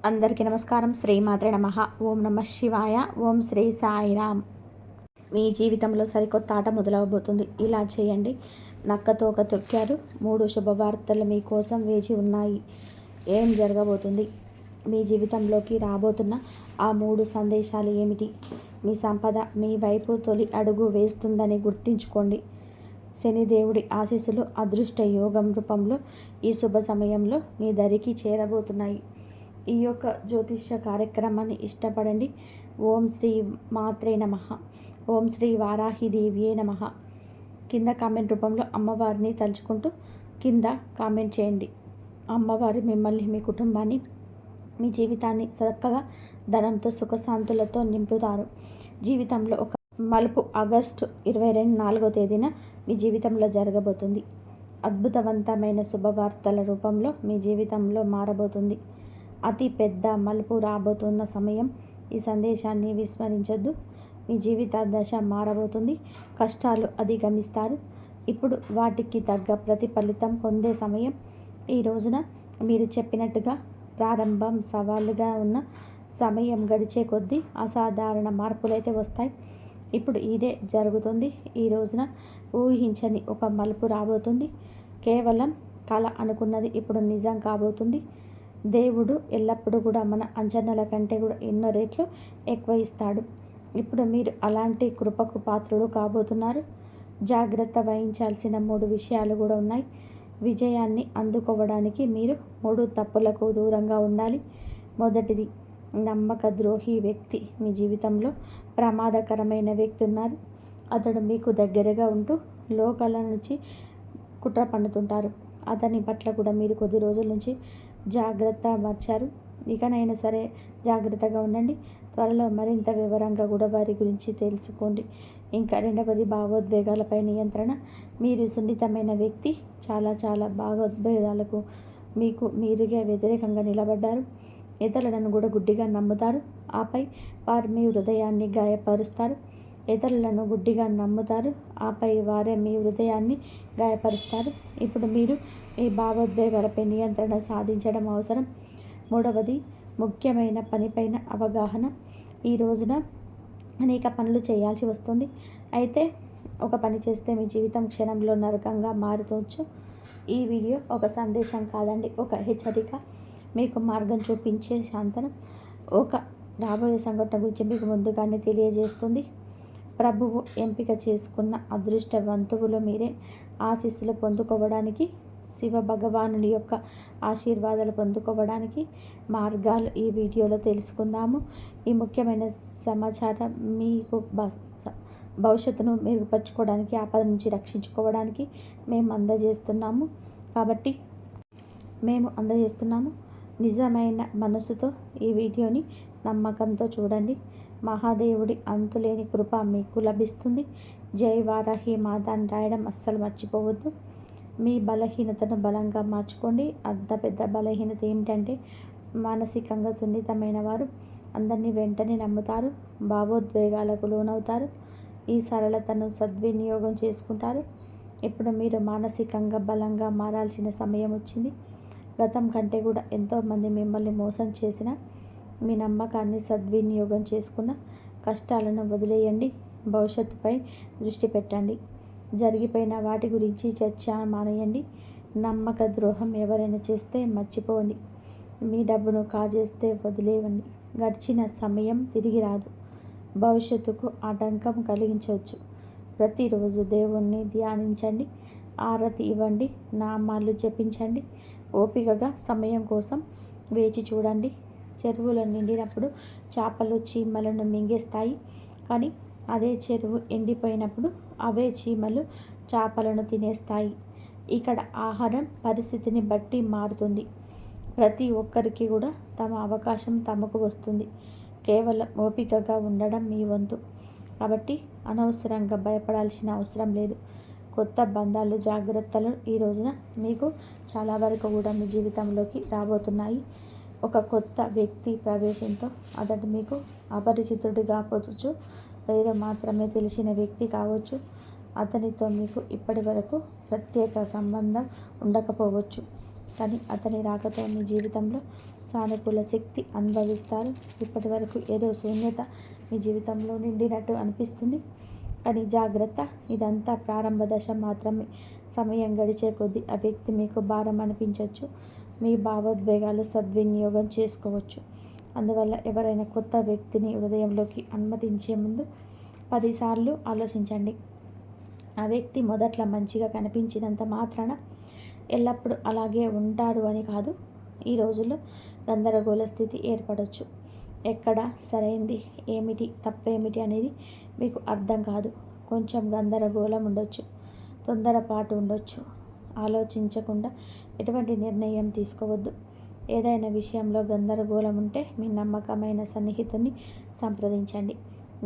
అందరికీ నమస్కారం. శ్రీమాత్రే నమః. ఓం నమః శివాయ. ఓం శ్రీ సాయిరామ్. మీ జీవితంలో సరికొత్త ఆట మొదలవబోతుంది. ఇలా చేయండి. నక్కతోక తొక్కారు. 3 శుభవార్తలు మీకోసం వేచి ఉన్నాయి. ఏం జరగబోతుంది? మీ జీవితంలోకి రాబోతున్న ఆ 3 సందేశాలు ఏమిటి? మీ సంపద మీ వైపు తొలి అడుగు వేస్తుందని గుర్తుంచుకోండి. శనిదేవుడి ఆశీస్సులు అదృష్ట యోగం రూపంలో ఈ శుభ సమయంలో మీ దరికి చేరబోతున్నాయి. ఈ యొక్క జ్యోతిష్య కార్యక్రమాన్ని ఇష్టపడండి. ఓం శ్రీ మాత్రే నమః. ఓం శ్రీ వారాహిదేవియే నమః. కింద కామెంట్ రూపంలో అమ్మవారిని తలుచుకుంటూ కింద కామెంట్ చేయండి. అమ్మవారు మిమ్మల్ని, మీ కుటుంబాన్ని, మీ జీవితాన్ని చక్కగా ధనంతో సుఖశాంతులతో నింపుతారు. జీవితంలో ఒక మలుపు ఆగస్టు 22 తేదీన మీ జీవితంలో జరగబోతుంది. అద్భుతవంతమైన శుభవార్తల రూపంలో మీ జీవితంలో మారబోతుంది. అతి పెద్ద మలుపు రాబోతున్న సమయం. ఈ సందేశాన్ని విస్మరించొద్దు. మీ జీవిత దశ మారబోతుంది. కష్టాలు అధిగమిస్తారు. ఇప్పుడు వాటికి తగ్గ ప్రతిఫలితం పొందే సమయం. ఈ రోజున మీరు చెప్పినట్టుగా ప్రారంభం సవాలుగా ఉన్న సమయం గడిచే కొద్దీ అసాధారణ మార్పులైతే వస్తాయి. ఇప్పుడు ఇదే జరుగుతుంది. ఈ రోజున ఊహించని ఒక మలుపు రాబోతుంది. కేవలం కళ అనుకున్నది ఇప్పుడు నిజం కాబోతుంది. దేవుడు ఎల్లప్పుడూ కూడా మన అంచనాల కంటే కూడా ఎన్నో రెట్లు ఎక్కువ ఇస్తాడు. ఇప్పుడు మీరు అలాంటి కృపకు పాత్రుడు కాబోతున్నారు. జాగ్రత్త వహించాల్సిన 3 విషయాలు కూడా ఉన్నాయి. విజయాన్ని అందుకోవడానికి మీరు 3 తప్పులకు దూరంగా ఉండాలి. మొదటిది, నమ్మక ద్రోహి వ్యక్తి మీ జీవితంలో ప్రమాదకరమైన వ్యక్తి ఉన్నారు. అతడు మీకు దగ్గరగా ఉంటూ లోకాల నుంచి కుట్ర పన్నుతుంటారు. అతని పట్ల కూడా మీరు కొద్ది రోజుల నుంచి జాగ్రత్త మార్చారు. ఇకనైనా సరే జాగ్రత్తగా ఉండండి. త్వరలో మరింత వివరంగా కూడా వారి గురించి తెలుసుకోండి. ఇంకా రెండవది, భావోద్వేగాలపై నియంత్రణ. మీరు సున్నితమైన వ్యక్తి. చాలా భావోద్వేగాలకు మీకు మీరుగా వ్యతిరేకంగా నిలబడ్డారు. ఇతరులను కూడా గుడ్డిగా నమ్ముతారు. ఆపై వారు మీ హృదయాన్ని గాయపరుస్తారు. ఇతరులను గుడ్డిగా నమ్ముతారు. ఆపై వారే మీ హృదయాన్ని గాయపరుస్తారు. ఇప్పుడు మీరు మీ భావోద్వేగాలపై నియంత్రణ సాధించడం అవసరం. మూడవది, ముఖ్యమైన పనిపైన అవగాహన. ఈ రోజున అనేక పనులు చేయాల్సి వస్తుంది. అయితే ఒక పని చేస్తే మీ జీవితం క్షణంలో నరకంగా మారుతోంచ్చు. ఈ వీడియో ఒక సందేశం కాదండి, ఒక హెచ్చరిక. మీకు మార్గం చూపించే శాంతనం. ఒక రాబోయే సంఘటన గురించి మీకు ముందుగానే తెలియజేస్తుంది. ప్రభువు ఎంపిక చేసుకున్న అదృష్టవంతువులు మీరే. ఆశీస్సులు పొందుకోవడానికి, శివ భగవానుని యొక్క ఆశీర్వాదాలు పొందుకోవడానికి మార్గాలు ఈ వీడియోలో తెలుసుకుందాము. ఈ ముఖ్యమైన సమాచారం మీకు భవిష్యత్తును మెరుగుపరచుకోవడానికి, ఆపద నుంచి రక్షించుకోవడానికి మేము అందజేస్తున్నాము. నిజమైన మనసుతో ఈ వీడియోని నమ్మకంతో చూడండి. మహాదేవుడి అంతులేని కృప మీకు లభిస్తుంది. జై వారాహి మాత అని రాయడం అస్సలు మర్చిపోవద్దు. మీ బలహీనతను బలంగా మార్చుకోండి. అంత పెద్ద బలహీనత ఏమిటంటే మానసికంగా సున్నితమైన వారు అందరినీ వెంటనే నమ్ముతారు. భావోద్వేగాలకు లోనవుతారు. ఈ సరళతను సద్వినియోగం చేసుకుంటారు. ఇప్పుడు మీరు మానసికంగా బలంగా మారాల్సిన సమయం వచ్చింది. గతం కంటే కూడా ఎంతోమంది మిమ్మల్ని మోసం చేసిన మీ నమ్మకాన్ని సద్వినియోగం చేసుకున్న కష్టాలను వదిలేయండి. భవిష్యత్తుపై దృష్టి పెట్టండి. జరిగిపోయిన వాటి గురించి చర్చ మానేయండి. నమ్మక ద్రోహం ఎవరైనా చేస్తే మర్చిపోండి. మీ డబ్బును కాజేస్తే వదిలేయండి. గడిచిన సమయం తిరిగి రాదు. భవిష్యత్తుకు ఆటంకం కలిగించవచ్చు. ప్రతిరోజు దేవుణ్ణి ధ్యానించండి. ఆరతి ఇవ్వండి. నామాలు జపించండి. ఓపికగా సమయం కోసం వేచి చూడండి. చెరువులు నిండినప్పుడు చేపలు చీమలను మింగేస్తాయి. కానీ అదే చెరువు ఎండిపోయినప్పుడు అవే చీమలు చేపలను తినేస్తాయి. ఇక్కడ ఆహారం పరిస్థితిని బట్టి మారుతుంది. ప్రతి ఒక్కరికి కూడా తమ అవకాశం తమకు వస్తుంది. కేవలం ఓపికగా ఉండడం మీ వంతు. కాబట్టి అనవసరంగా భయపడాల్సిన అవసరం లేదు. కొత్త బంధాలు, జాగ్రత్తలు ఈ రోజున మీకు చాలా వరకు కూడా మీ జీవితంలోకి రాబోతున్నాయి. ఒక కొత్త వ్యక్తి ప్రవేశంతో అతడు మీకు అపరిచితుడు కావచ్చు, లేదా మాత్రమే తెలిసిన వ్యక్తి కావచ్చు. అతనితో మీకు ఇప్పటి వరకు ప్రత్యేక సంబంధం ఉండకపోవచ్చు. కానీ అతని రాకతో మీ జీవితంలో సానుకూల శక్తి అనుభవిస్తారు. ఇప్పటి వరకు ఏదో శూన్యత మీ జీవితంలో నిండినట్టు అనిపిస్తుంది, కానీ జాగ్రత్త, ఇదంతా ప్రారంభ దశ మాత్రమే. సమయం గడిచే కొద్దీ ఆ వ్యక్తి మీకు భారం అనిపించవచ్చు. మీ భావోద్వేగాలు సద్వినియోగం చేసుకోవచ్చు. అందువల్ల ఎవరైనా కొత్త వ్యక్తిని హృదయంలోకి అనుమతించే ముందు 10 సార్లు ఆలోచించండి. ఆ వ్యక్తి మొదట్లో మంచిగా కనిపించినంత మాత్రాన ఎల్లప్పుడూ అలాగే ఉంటాడు అని కాదు. ఈ రోజుల్లో గందరగోళ స్థితి ఏర్పడవచ్చు. ఎక్కడ సరైంది ఏమిటి, తప్పేమిటి అనేది మీకు అర్థం కాదు. కొంచెం గందరగోళం ఉండొచ్చు, తొందరపాటు ఉండొచ్చు. ఆలోచించకుండా ఎటువంటి నిర్ణయం తీసుకోవద్దు. ఏదైనా విషయంలో గందరగోళం ఉంటే మీ నమ్మకమైన సన్నిహితుని సంప్రదించండి.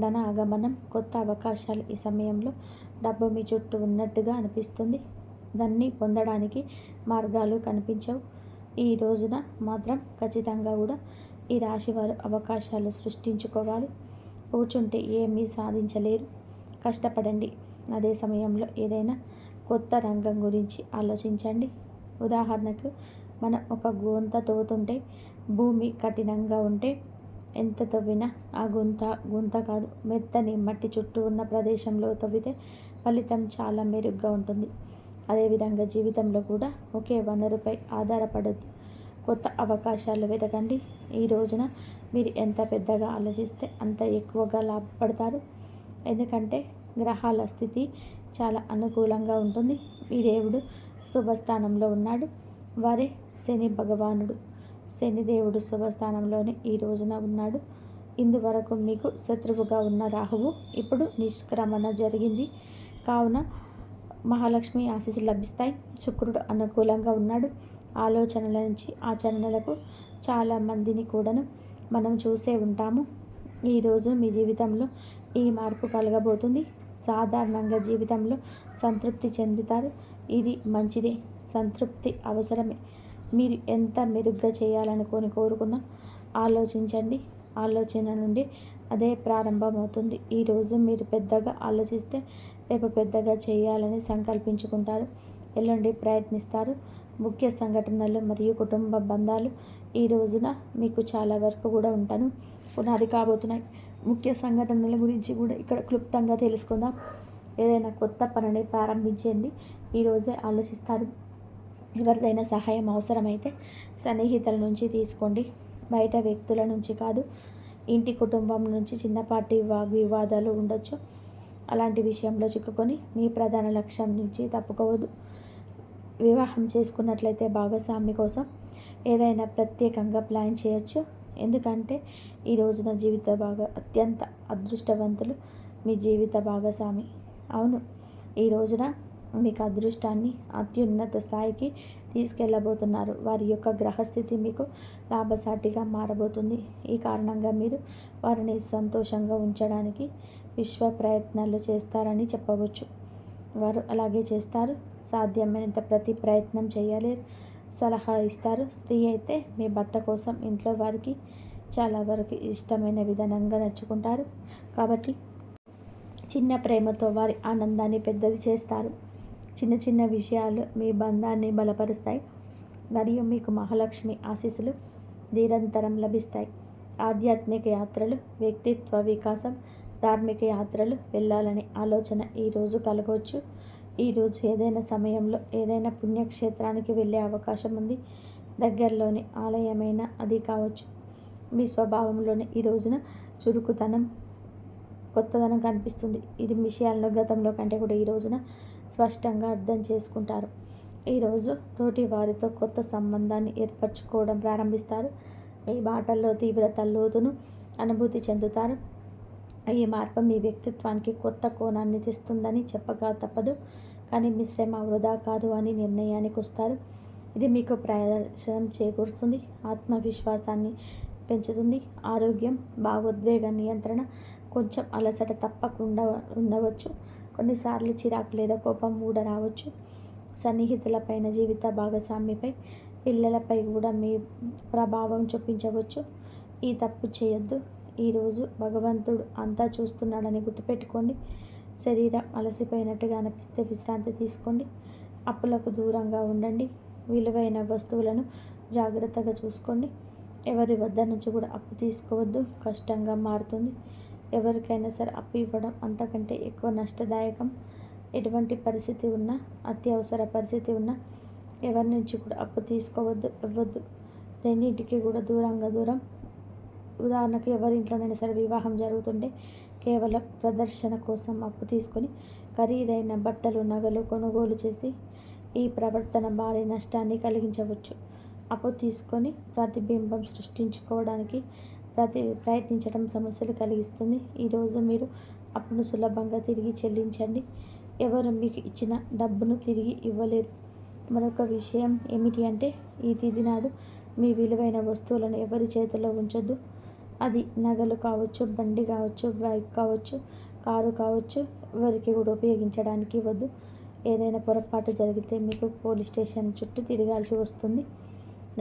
ధన ఆగమనం, కొత్త అవకాశాలు. ఈ సమయంలో డబ్బు మీ చుట్టూ ఉన్నట్టుగా అనిపిస్తుంది. దాన్ని పొందడానికి మార్గాలు కనిపించవు. ఈ రోజున మాత్రం ఖచ్చితంగా కూడా ఈ రాశి వారు అవకాశాలు సృష్టించుకోవాలి. కూర్చుంటే ఏమీ సాధించలేరు. కష్టపడండి. అదే సమయంలో ఏదైనా కొత్త రంగం గురించి ఆలోచించండి. ఉదాహరణకు మనం ఒక గుంత తవ్వుతుంటే భూమి కఠినంగా ఉంటే ఎంత తవ్వినా ఆ గుంత కాదు, మెత్తని మట్టి చుట్టూ ఉన్న ప్రదేశంలో తవ్వితే ఫలితం చాలా మెరుగ్గా ఉంటుంది. అదేవిధంగా జీవితంలో కూడా ఒకే వనరుపై ఆధారపడద్దు. కొత్త అవకాశాలు వెతకండి. ఈ రోజున మీరు ఎంత పెద్దగా ఆలోచిస్తే అంత ఎక్కువగా లాభపడతారు. ఎందుకంటే గ్రహాల స్థితి చాలా అనుకూలంగా ఉంటుంది. మీ దేవుడు శుభస్థానంలో ఉన్నాడు. వారే శని భగవానుడు. శనిదేవుడు శుభస్థానంలోనే ఈ రోజున ఉన్నాడు. ఇందువరకు మీకు శత్రువుగా ఉన్న రాహువు ఇప్పుడు నిష్క్రమణ జరిగింది. కావున మహాలక్ష్మి ఆశీస్సులు లభిస్తాయి. శుక్రుడు అనుకూలంగా ఉన్నాడు. ఆలోచనల నుంచి ఆచరణలకు చాలామందిని కూడాను మనం చూసే ఉంటాము. ఈరోజు మీ జీవితంలో ఈ మార్పు కలగబోతుంది. సాధారణంగా జీవితంలో సంతృప్తి చెందుతారు. ఇది మంచిదే. సంతృప్తి అవసరమే. మీరు ఎంత మెరుగ్గా చేయాలనుకొని కోరుకున్నా ఆలోచించండి. ఆలోచన నుండి అదే ప్రారంభమవుతుంది. ఈరోజు మీరు పెద్దగా ఆలోచిస్తే రేపు పెద్దగా చేయాలని సంకల్పించుకుంటారు. ఎల్లుండి ప్రయత్నిస్తారు. ముఖ్య సంఘటనలు మరియు కుటుంబ బంధాలు ఈ రోజున మీకు చాలా వరకు కూడా ఉంటాను పునాది కాబోతున్నాయి. ముఖ్య సంఘటనల గురించి కూడా ఇక్కడ క్లుప్తంగా తెలుసుకుందాం. ఏదైనా కొత్త పనిని ప్రారంభించండి. ఈరోజే ఆలోచిస్తారు. ఎవరిదైనా సహాయం అవసరమైతే సన్నిహితుల నుంచి తీసుకోండి, బయట వ్యక్తుల నుంచి కాదు. ఇంటి కుటుంబం నుంచి చిన్నపాటి వాగ్వివాదాలు ఉండొచ్చు. అలాంటి విషయంలో చిక్కుకొని మీ ప్రధాన లక్ష్యం నుంచి తప్పుకోవద్దు. వివాహం చేసుకున్నట్లయితే భాగస్వామి కోసం ఏదైనా ప్రత్యేకంగా ప్లాన్ చేయొచ్చు. ఎందుకంటే ఈ రోజున అత్యంత అదృష్టవంతులు మీ జీవిత భాగస్వామి. అవును, ఈ రోజున మీకు అదృష్టాన్ని అత్యున్నత స్థాయికి తీసుకెళ్ళబోతున్నారు. వారి యొక్క గ్రహస్థితి మీకు లాభసాటిగా మారబోతుంది. ఈ కారణంగా మీరు వారిని సంతోషంగా ఉంచడానికి విశ్వ ప్రయత్నాలు చేస్తారని చెప్పవచ్చు. వారు అలాగే చేస్తారు. సాధ్యమైనంత ప్రతి ప్రయత్నం చేయాలి. సలహా ఇస్తారు. స్త్రీ అయితే మీ భర్త కోసం ఇంట్లో వారికి చాలా వరకు ఇష్టమైన విధానంగా నడుచుకుంటారు. కాబట్టి చిన్న ప్రేమతో వారి ఆనందాన్ని పెద్దది చేస్తారు. చిన్న చిన్న విషయాలు మీ బంధాన్ని బలపరుస్తాయి మరియు మీకు మహాలక్ష్మి ఆశీస్సులు నిరంతరం లభిస్తాయి. ఆధ్యాత్మిక యాత్రలు, వ్యక్తిత్వ వికాసం, ధార్మిక యాత్రలు వెళ్ళాలనే ఆలోచన ఈరోజు కలగవచ్చు. ఈరోజు ఏదైనా సమయంలో ఏదైనా పుణ్యక్షేత్రానికి వెళ్ళే అవకాశం ఉంది. దగ్గరలోని ఆలయమైన అది కావచ్చు. మీ స్వభావంలోనే ఈ రోజున చురుకుతనం, కొత్తదనం కనిపిస్తుంది. ఇది విషయాలను గతంలో కంటే కూడా ఈ రోజున స్పష్టంగా అర్థం చేసుకుంటారు. ఈరోజు తోటి వారితో కొత్త సంబంధాన్ని ఏర్పరచుకోవడం ప్రారంభిస్తారు. మీ మాటల్లో తీవ్రత, లోతును అనుభూతి చెందుతారు. ఈ మార్పు మీ వ్యక్తిత్వానికి కొత్త కోణాన్ని తెస్తుందని చెప్పక తప్పదు. కానీ మీ శ్రమ వృధా కాదు అని నిర్ణయానికి వస్తారు. ఇది మీకు ప్రయోజనం చేకూరుస్తుంది. ఆత్మవిశ్వాసాన్ని పెంచుతుంది. ఆరోగ్యం, భావోద్వేగ నియంత్రణ, కొంచెం అలసట తప్పకుండా ఉండవచ్చు. కొన్నిసార్లు చిరాకు లేదా కోపం కూడా రావచ్చు. సన్నిహితులపైన, జీవిత భాగస్వామిపై, పిల్లలపై కూడా మీ ప్రభావం చూపించవచ్చు. ఈ తప్పు చేయొద్దు. ఈరోజు భగవంతుడు అంతా చూస్తున్నాడని గుర్తుపెట్టుకోండి. శరీరం అలసిపోయినట్టుగా అనిపిస్తే విశ్రాంతి తీసుకోండి. అప్పులకు దూరంగా ఉండండి. విలువైన వస్తువులను జాగ్రత్తగా చూసుకోండి. ఎవరి వద్ద నుంచి కూడా అప్పు తీసుకోవద్దు, కష్టంగా మారుతుంది. ఎవరికైనా సరే అప్పు ఇవ్వడం అంతకంటే ఎక్కువ నష్టదాయకం. ఎటువంటి పరిస్థితి ఉన్నా, అత్యవసర పరిస్థితి ఉన్నా ఎవరి నుంచి కూడా అప్పు తీసుకోవద్దు, ఇవ్వద్దు. రెండింటికి కూడా దూరం. ఉదాహరణకు ఎవరి ఇంట్లోనైనా సరే వివాహం జరుగుతుంటే కేవలం ప్రదర్శన కోసం అప్పు తీసుకొని ఖరీదైన బట్టలు, నగలు కొనుగోలు చేసి ఈ ప్రవర్తన భారీ నష్టాన్ని కలిగించవచ్చు. అప్పు తీసుకొని ప్రతిబింబం సృష్టించుకోవడానికి ప్రయత్నించడం సమస్యలు కలిగిస్తుంది. ఈరోజు మీరు అప్పును సులభంగా తిరిగి చెల్లించండి. ఎవరు మీకు ఇచ్చిన డబ్బును తిరిగి ఇవ్వలేరు. మరొక విషయం ఏమిటి అంటే, ఈ తిథి నాడు మీ విలువైన వస్తువులను ఎవరి చేతిలో ఉంచొద్దు. అది నగలు కావచ్చు, బండి కావచ్చు, బైక్ కావచ్చు, కారు కావచ్చు, ఎవరికి కూడా ఉపయోగించడానికి ఇవ్వద్దు. ఏదైనా పొరపాటు జరిగితే మీకు పోలీస్ స్టేషన్ చుట్టూ తిరగాల్సి వస్తుంది.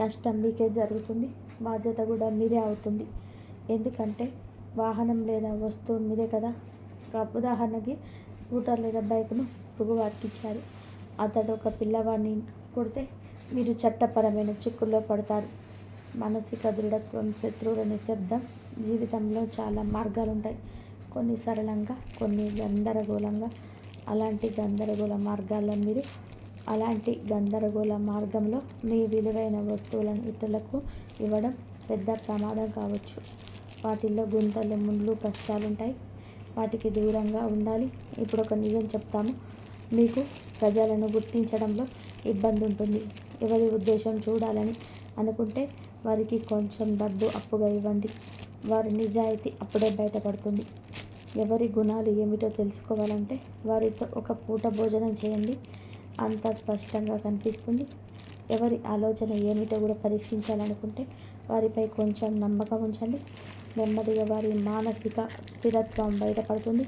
నష్టం మీకే జరుగుతుంది. బాధ్యత కూడా మీదే అవుతుంది. ఎందుకంటే వాహనం లేదా వస్తువు మీదే కదా. ఉదాహరణకి స్కూటర్ లేదా బైక్ను పొరుగువారికి ఇచ్చారు. అతడు ఒక పిల్లవాడిని కొడితే మీరు చట్టపరమైన చిక్కుల్లో పడతారు. మానసిక దృఢత్వం, శత్రువుల నిశ్శబ్దం. జీవితంలో చాలా మార్గాలు ఉంటాయి. కొన్ని సరళంగా, కొన్ని గందరగోళంగా. అలాంటి గందరగోళ మార్గంలో మీ విలువైన వస్తువులను ఇతరులకు ఇవ్వడం పెద్ద ప్రమాదం కావచ్చు. వాటిల్లో గుంతలు, ముళ్ళు, కష్టాలుంటాయి. వాటికి దూరంగా ఉండాలి. ఇప్పుడు ఒక నిజం చెప్తాము. మీకు ప్రజలను గుర్తించడంలో ఇబ్బంది ఉంటుంది. ఎవరి ఉద్దేశం చూడాలని అనుకుంటే వారికి కొంచెం డబ్బు అప్పుగా ఇవ్వండి. వారి నిజాయితీ అప్పుడే బయటపడుతుంది. ఎవరి గుణాలు ఏమిటో తెలుసుకోవాలంటే వారితో ఒక పూట భోజనం చేయండి. అంతా స్పష్టంగా కనిపిస్తుంది. ఎవరి ఆలోచన ఏమిటో కూడా పరీక్షించాలనుకుంటే వారిపై కొంచెం నమ్మకం ఉంచండి. నెమ్మదిగా వారి మానసిక స్థిరత్వం బయటపడుతుంది.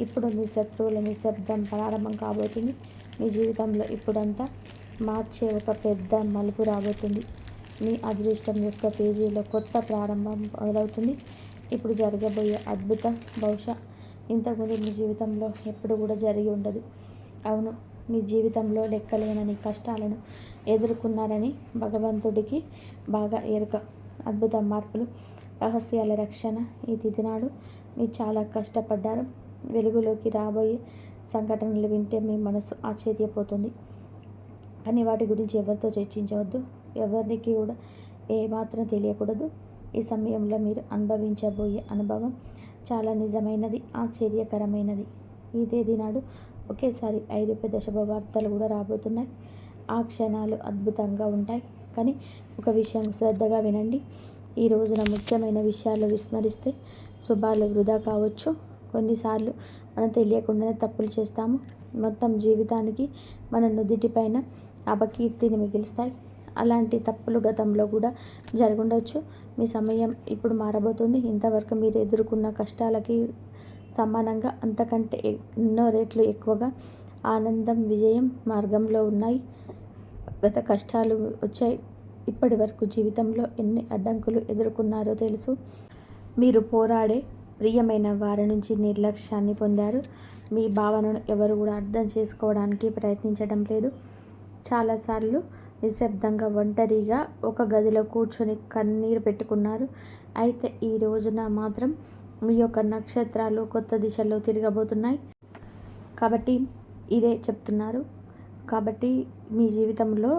ఇప్పుడు మీ శత్రువుల నిశ్శబ్దం ప్రారంభం కాబోతుంది. మీ జీవితంలో ఇప్పుడంతా మార్చే ఒక పెద్ద మలుపు రాబోతుంది. మీ అదృష్టం యొక్క పేజీలో కొత్త ప్రారంభం మొదలవుతుంది. ఇప్పుడు జరగబోయే అద్భుతం బహుశా ఇంతకుముందు మీ జీవితంలో ఎప్పుడు కూడా జరిగి ఉండదు. అవును, మీ జీవితంలో లెక్కలేనని కష్టాలను ఎదుర్కొన్నారని భగవంతుడికి బాగా ఎరుక. అద్భుత మార్పులు, రహస్యాల రక్షణ. ఈ తిథి నాడు మీరు చాలా కష్టపడ్డారు. వెలుగులోకి రాబోయే సంఘటనలు వింటే మీ మనసు ఆశ్చర్యపోతుంది. కానీ వాటి గురించి ఎవరితో చర్చించవద్దు. ఎవరికి కూడా ఏమాత్రం తెలియకూడదు. ఈ సమయంలో మీరు అనుభవించబోయే అనుభవం చాలా నిజమైనది, ఆశ్చర్యకరమైనది. ఈ తేదీ నాడు ఒకేసారి 5 పెద్ద శుభవార్తలు కూడా రాబోతున్నాయి. ఆ క్షణాలు అద్భుతంగా ఉంటాయి. కానీ ఒక విషయం శ్రద్ధగా వినండి. ఈ రోజున ముఖ్యమైన విషయాలు విస్మరిస్తే శుభాలు వృధా కావచ్చు. కొన్నిసార్లు మనం తెలియకుండానే తప్పులు చేస్తాము. మొత్తం జీవితానికి మన నుదిటిపైన అపకీర్తిని మిగిలిస్తాయి. అలాంటి తప్పులు గతంలో కూడా జరుగుండవచ్చు. మీ సమయం ఇప్పుడు మారబోతుంది. ఇంతవరకు మీరు ఎదుర్కొన్న కష్టాలకి సమానంగా, అంతకంటే ఎన్నో రెట్లు ఎక్కువగా ఆనందం, విజయం మార్గంలో ఉన్నాయి. గత కష్టాలు వచ్చాయి. ఇప్పటి వరకు జీవితంలో ఎన్ని అడ్డంకులు ఎదుర్కొన్నారో తెలుసు. మీరు పోరాడే ప్రియమైన వారి నుంచి నిర్లక్ష్యాన్ని పొందారు. మీ భావనను ఎవరు కూడా అర్థం చేసుకోవడానికి ప్రయత్నించడం లేదు. చాలాసార్లు నిశ్శబ్దంగా, ఒంటరిగా ఒక గదిలో కూర్చొని కన్నీరు పెట్టుకున్నారు. అయితే ఈ రోజున మాత్రం మీ యొక్క నక్షత్రాలు కొత్త దిశలో తిరగబోతున్నాయి. కాబట్టి ఇదే చెప్తున్నారు. కాబట్టి మీ జీవితంలో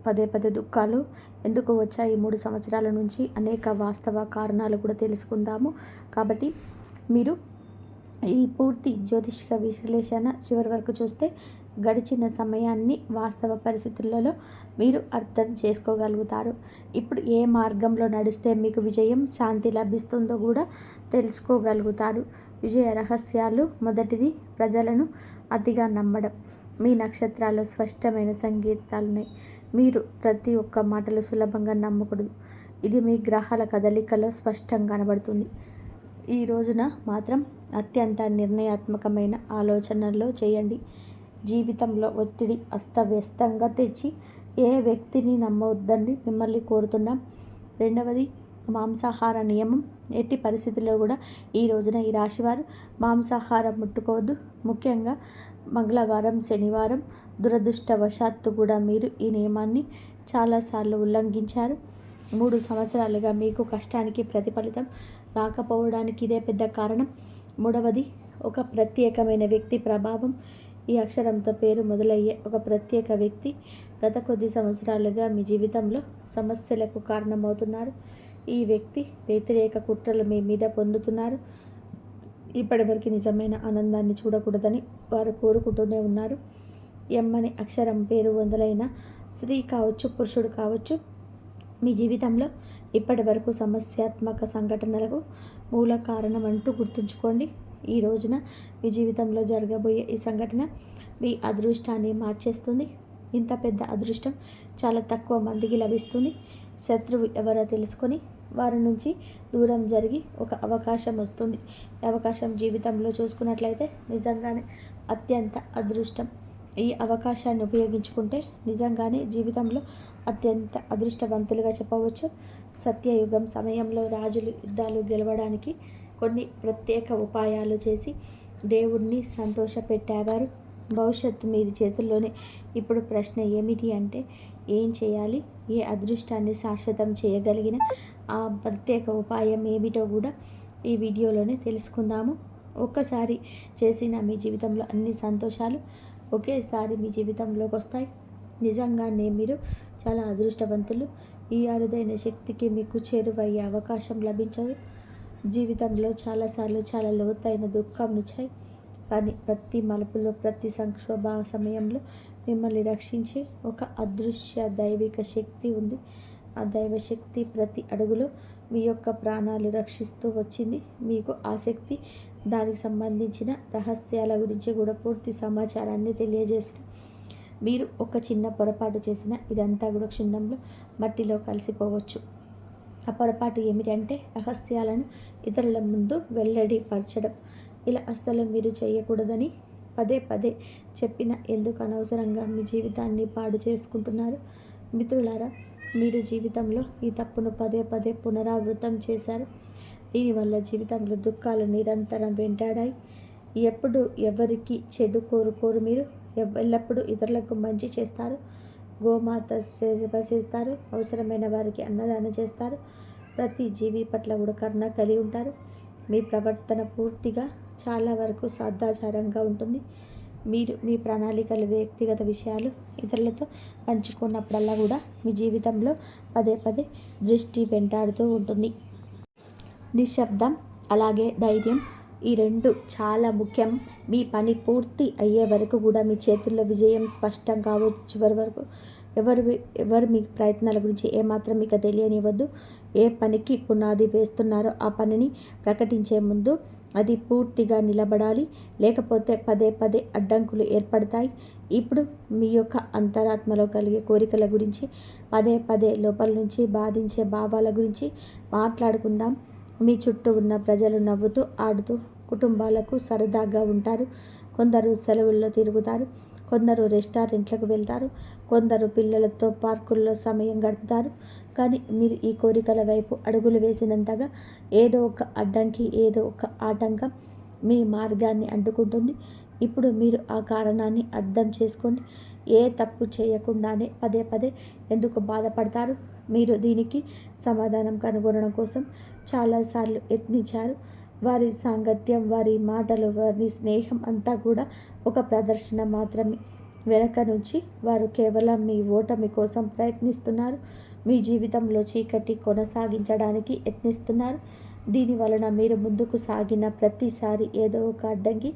పదే దుఃఖాలు ఎందుకు వచ్చాయి 3 సంవత్సరాల నుంచి అనేక వాస్తవ కారణాలు కూడా తెలుసుకుందాము. కాబట్టి మీరు ఈ పూర్తి జ్యోతిష్క విశ్లేషణ చివరి వరకు చూస్తే గడిచిన సమయాన్ని వాస్తవ పరిస్థితులలో మీరు అర్థం చేసుకోగలుగుతారు. ఇప్పుడు ఏ మార్గంలో నడిస్తే మీకు విజయం, శాంతి లభిస్తుందో కూడా తెలుసుకోగలుగుతారు. విజయ రహస్యాలు. మొదటిది, ప్రజలను అతిగా నమ్మడం. మీ నక్షత్రాల్లో స్పష్టమైన సంకేతాలున్నాయి. మీరు ప్రతి ఒక్క మాటలు సులభంగా నమ్మకూడదు. ఇది మీ గ్రహాల కదలికలో స్పష్టంగా కనబడుతుంది. ఈ రోజున మాత్రం అత్యంత నిర్ణయాత్మకమైన ఆలోచనలు చేయండి. జీవితంలో ఒత్తిడి అస్తవ్యస్తంగా తెచ్చి ఏ వ్యక్తిని నమ్మవద్దని మిమ్మల్ని కోరుతున్నాం. రెండవది, మాంసాహార నియమం. ఎట్టి పరిస్థితుల్లో కూడా ఈ రోజున ఈ రాశివారు మాంసాహారం ముట్టుకోవద్దు. ముఖ్యంగా మంగళవారం, శనివారం. దురదృష్టవశాత్తు కూడా మీరు ఈ నియమాన్ని చాలాసార్లు ఉల్లంఘించారు. 3 సంవత్సరాలుగా మీకు కష్టానికి ప్రతిఫలితం రాకపోవడానికి ఇదే పెద్ద కారణం. మూడవది, ఒక ప్రత్యేకమైన వ్యక్తి ప్రభావం. ఈ అక్షరంతో పేరు మొదలయ్యే ఒక ప్రత్యేక వ్యక్తి గత కొద్ది సంవత్సరాలుగా మీ జీవితంలో సమస్యలకు కారణమవుతున్నారు. ఈ వ్యక్తి వ్యతిరేక కుట్రలు మీ మీద పొందుతున్నారు. ఇప్పటివరకు నిజమైన ఆనందాన్ని చూడకూడదని వారు కోరుకుంటూనే ఉన్నారు. ఎమ్మని అక్షరం పేరు మొదలైన స్త్రీ కావచ్చు, పురుషుడు కావచ్చు, మీ జీవితంలో ఇప్పటి వరకు సమస్యాత్మక సంఘటనలకు మూల కారణం అంటూ గుర్తుంచుకోండి. ఈ రోజున మీ జీవితంలో జరగబోయే ఈ సంఘటన మీ అదృష్టాన్ని మార్చేస్తుంది. ఇంత పెద్ద అదృష్టం చాలా తక్కువ మందికి లభిస్తుంది. శత్రువు ఎవరో తెలుసుకొని వారి నుంచి దూరం జరిగి ఒక అవకాశం వస్తుంది. అవకాశం జీవితంలో చూసుకున్నట్లయితే నిజంగానే అత్యంత అదృష్టం. ఈ అవకాశాన్ని ఉపయోగించుకుంటే నిజంగానే జీవితంలో అత్యంత అదృష్టవంతులుగా చెప్పవచ్చు. సత్యయుగం సమయంలో రాజులు యుద్ధాలు గెలవడానికి కొన్ని ప్రత్యేక ఉపాయాలు చేసి దేవుణ్ణి సంతోషపెట్టేవారు. భవిష్యత్తు మీది చేతుల్లోనే. ఇప్పుడు ప్రశ్న ఏమిటి అంటే, ఏం చేయాలి? ఏ అదృష్టాన్ని శాశ్వతం చేయగలిగిన ఆ ప్రత్యేక ఉపాయం ఏమిటో కూడా ఈ వీడియోలోనే తెలుసుకుందాము. ఒక్కసారి చేసిన మీ జీవితంలో అన్ని సంతోషాలు ఒకేసారి మీ జీవితంలోకి వస్తాయి. నిజంగానే మీరు చాలా అదృష్టవంతులు. ఈ అరుదైన శక్తికి మీకు చేరువయ్యే అవకాశం లభించదు. జీవితంలో చాలాసార్లు చాలా లోతైన దుఃఖం వచ్చాయి, కానీ ప్రతి మలుపులో, ప్రతి సంక్షోభ సమయంలో మిమ్మల్ని రక్షించే ఒక అదృశ్య దైవిక శక్తి ఉంది. ఆ దైవశక్తి ప్రతి అడుగులో మీ యొక్క ప్రాణాలు రక్షిస్తూ వచ్చింది. మీకు ఆ శక్తి, దానికి సంబంధించిన రహస్యాల గురించి కూడా పూర్తి సమాచారాన్ని తెలియజేసిన మీరు ఒక చిన్న పొరపాటు చేసిన ఇదంతా కూడా క్షుణ్ణంలో మట్టిలో కలిసిపోవచ్చు. ఆ పొరపాటు ఏమిటంటే రహస్యాలను ఇతరుల ముందు వెల్లడిపరచడం. ఇలా అస్సలు మీరు చేయకూడదని పదే పదే చెప్పిన ఎందుకు అనవసరంగా మీ జీవితాన్ని పాడు చేసుకుంటున్నారు? మిత్రులారా, మీరు జీవితంలో ఈ తప్పును పదే పదే పునరావృతం చేశారు. దీనివల్ల జీవితంలో దుఃఖాలు నిరంతరం వెంటాడాయి. ఎప్పుడు ఎవరికి చెడు కోరుకోరు. మీరు ఎల్లప్పుడూ ఇతరులకు మంచి చేస్తారు. గోమాత సేవ చేస్తారు. అవసరమైన వారికి అన్నదానం చేస్తారు. ప్రతి జీవి పట్ల కూడా కరుణ కలిగి ఉంటారు. మీ ప్రవర్తన పూర్తిగా చాలా వరకు సదాచారంగా ఉంటుంది. మీరు మీ ప్రణాళికలు, వ్యక్తిగత విషయాలు ఇతరులతో పంచుకున్నప్పుడల్లా కూడా మీ జీవితంలో పదే పదే దృష్టి వెంటాడుతూ ఉంటుంది. నిశ్శబ్దం, అలాగే ధైర్యం, ఈ రెండు చాలా ముఖ్యం. మీ పని పూర్తి అయ్యే వరకు కూడా మీ చేతుల్లో విజయం స్పష్టం కావచ్చు. చివరి వరకు ఎవరు మీ ప్రయత్నాల గురించి ఏమాత్రం మీకు తెలియనివ్వద్దు. ఏ పనికి పునాది వేస్తున్నారో ఆ పనిని ప్రకటించే ముందు అది పూర్తిగా నిలబడాలి. లేకపోతే పదే పదే అడ్డంకులు ఏర్పడతాయి. ఇప్పుడు మీ యొక్క అంతరాత్మలో కలిగే కోరికల గురించి, పదే పదే లోపల నుంచి బాధించే భావాల గురించి మాట్లాడుకుందాం. మీ చుట్టూ ఉన్న ప్రజలు నవ్వుతూ, ఆడుతూ కుటుంబాలకు సరదాగా ఉంటారు. కొందరు సెలవుల్లో తిరుగుతారు, కొందరు రెస్టారెంట్లకు వెళ్తారు, కొందరు పిల్లలతో పార్కుల్లో సమయం గడుపుతారు. కానీ మీరు ఈ కోరికల వైపు అడుగులు వేసినంతగా ఏదో ఒక అడ్డంకి, ఏదో ఒక ఆటంకం మీ మార్గాన్ని అడ్డుకుంటుంది. ఇప్పుడు మీరు ఆ కారణాన్ని అర్థం చేసుకోండి. ఏ తప్పు చేయకుండానే పదే పదే ఎందుకు బాధపడతారు? మీరు దీనికి సమాధానం కనుగొనడం కోసం చాలాసార్లు యత్నించారు. వారి సాంగత్యం, వారి మాటలు, వారి స్నేహం అంతా కూడా ఒక ప్రదర్శన మాత్రమే. వెనక నుంచి వారు కేవలం మీ ఓటమి కోసం ప్రయత్నిస్తున్నారు. మీ జీవితంలో చీకటి కొనసాగించడానికి యత్నిస్తున్నారు. దీని వలన మీరు ముందుకు సాగిన ప్రతిసారి ఏదో ఒక అడ్డంకి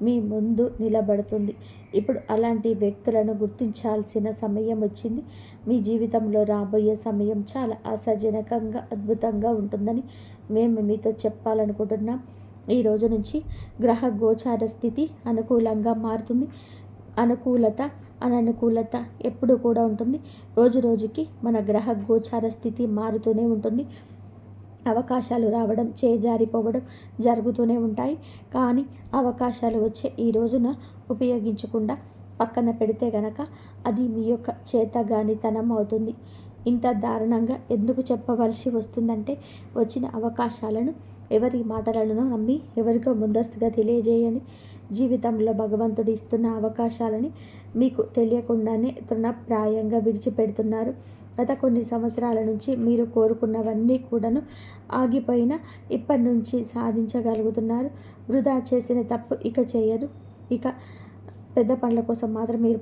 మీ ముందు నిలబడుతుంది. ఇప్పుడు అలాంటి వ్యక్తులను గుర్తించాల్సిన సమయం వచ్చింది. మీ జీవితంలో రాబోయే సమయం చాలా ఆశాజనకంగా, అద్భుతంగా ఉంటుందని మేము మీతో చెప్పాలనుకుంటున్నాం. ఈ రోజు నుంచి గ్రహ గోచార స్థితి అనుకూలంగా మారుతుంది. అనుకూలత, అననుకూలత ఎప్పుడు కూడా ఉంటుంది. రోజు రోజుకి మన గ్రహ గోచార స్థితి మారుతూనే ఉంటుంది. అవకాశాలు రావడం, చేజారిపోవడం జరుగుతూనే ఉంటాయి. కానీ అవకాశాలు వచ్చే ఈ రోజున ఉపయోగించకుండా పక్కన పెడితే గనక అది మీ యొక్క చేతగానితనం అవుతుంది. ఇంత దారుణంగా ఎందుకు చెప్పవలసి వస్తుందంటే, వచ్చిన అవకాశాలను ఎవరి మాటలను నమ్మి ఎవరికో ముందస్తుగా తెలియజేయండి. జీవితంలో భగవంతుడు ఇస్తున్న అవకాశాలని మీకు తెలియకుండానే తృణప్రాయంగా విడిచిపెడుతున్నారు. గత కొన్ని సంవత్సరాల నుంచి మీరు కోరుకున్నవన్నీ కూడాను ఆగిపోయినా ఇప్పటి నుంచి సాధించగలుగుతున్నారు. వృధా చేసిన తప్పు ఇక చేయరు. ఇక పెద్ద పనుల కోసం మాత్రం మీరు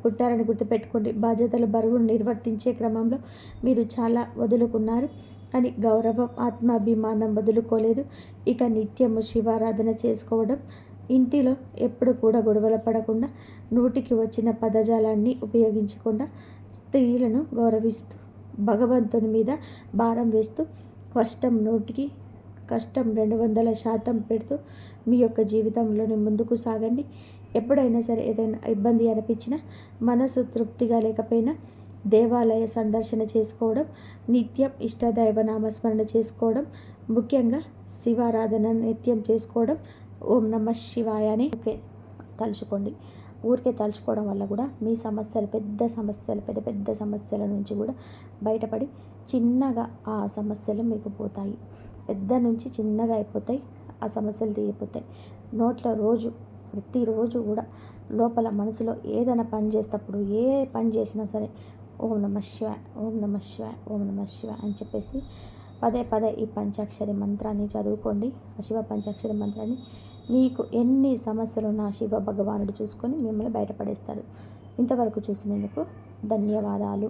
పుట్టారని గుర్తుపెట్టుకోండి. బాధ్యతలు బరువును నిర్వర్తించే క్రమంలో మీరు చాలా వదులుకున్నారు, కానీ గౌరవం ఆత్మాభిమానం వదులుకోలేదు. ఇక నిత్యము శివారాధన చేసుకోవడం, ఇంటిలో ఎప్పుడు కూడా గొడవలు పడకుండా, నోటికి వచ్చిన పదజాలాన్ని ఉపయోగించకుండా, స్త్రీలను గౌరవిస్తూ, భగవంతుని మీద భారం వేస్తూ, కష్టం 200% పెడుతూ మీ యొక్క జీవితంలోని ముందుకు సాగండి. ఎప్పుడైనా సరే ఏదైనా ఇబ్బంది అనిపించినా, మనసు తృప్తిగా లేకపోయినా దేవాలయ సందర్శన చేసుకోవడం, నిత్యం ఇష్టదైవ నామస్మరణ చేసుకోవడం, ముఖ్యంగా శివారాధన నిత్యం చేసుకోవడం, ఓం నమః శివాయ అని తలుచుకోండి. ఊరికే తలుచుకోవడం వల్ల కూడా మీ సమస్యలు పెద్ద పెద్ద సమస్యల నుంచి కూడా బయటపడి చిన్నగా ఆ సమస్యలు మీకు పోతాయి. పెద్ద నుంచి చిన్నగా అయిపోతాయి, ఆ సమస్యలు తీరిపోతాయి. నోట్లో ప్రతిరోజు కూడా లోపల మనసులో ఏదైనా పని చేసేటప్పుడు, ఏ పని చేసినా సరే ఓం నమః శివాయ, ఓం నమః శివాయ, ఓం నమః శివాయ అని చెప్పేసి పదే ఈ పంచాక్షరి మంత్రాన్ని చదువుకోండి. ఆ శివ పంచాక్షరి మంత్రాన్ని మీకు ఎన్ని సమస్యలున్నా శివ భగవానుడు చూసుకొని మిమ్మల్ని బయటపడేస్తారు. ఇంతవరకు చూసినందుకు ధన్యవాదాలు.